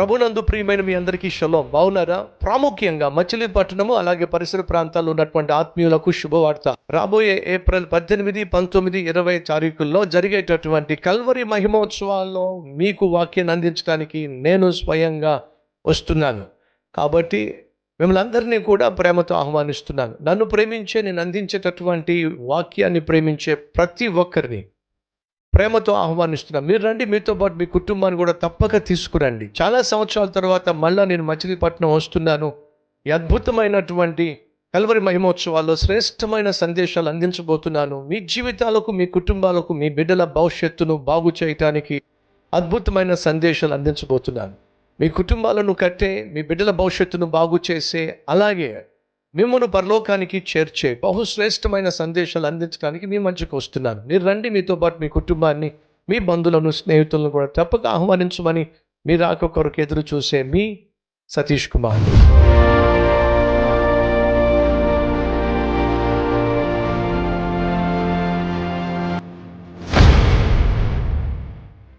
ప్రభునందు ప్రియమైన మీ అందరికీ షలోం. బాగున్నారా? ప్రాముఖ్యంగా మచిలీపట్నము అలాగే పరిసర ప్రాంతాల్లో ఉన్నటువంటి ఆత్మీయులకు శుభవార్త. రాబోయే ఏప్రిల్ 18, 19, 20 తారీఖుల్లో జరిగేటటువంటి కల్వరి మహిమోత్సవాల్లో మీకు వాక్యాన్ని అందించడానికి నేను స్వయంగా వస్తున్నాను. కాబట్టి మిమ్మల్ని అందరినీ కూడా ప్రేమతో ఆహ్వానిస్తున్నాను. నన్ను ప్రేమించే, నేను అందించేటటువంటి వాక్యాన్ని ప్రేమించే ప్రతి ఒక్కరిని ప్రేమతో ఆహ్వానిస్తున్నాను. మీరు రండి, మీతో పాటు మీ కుటుంబాన్ని కూడా తప్పక తీసుకురండి. చాలా సంవత్సరాల తర్వాత మళ్ళా నేను మచిలీపట్నం వస్తున్నాను. ఈ అద్భుతమైనటువంటి కల్వరి మహిమోత్సవాల్లో శ్రేష్టమైన సందేశాలు అందించబోతున్నాను. మీ జీవితాలకు, మీ కుటుంబాలకు, మీ బిడ్డల భవిష్యత్తును బాగు చేయటానికి అద్భుతమైన సందేశాలు అందించబోతున్నాను. మీ కుటుంబాలను కట్టే, మీ బిడ్డల భవిష్యత్తును బాగు చేసే, అలాగే మిమ్మల్ని పరలోకానికి చేర్చే బహుశ్రేష్టమైన సందేశాలు అందించడానికి మీ మధ్యకు వస్తున్నాను. మీరు రండి, మీతో పాటు మీ కుటుంబాన్ని, మీ బంధువులను, స్నేహితులను కూడా తప్పక ఆహ్వానించమని మీరు కొరకు ఎదురు చూసే మీ సతీష్ కుమార్.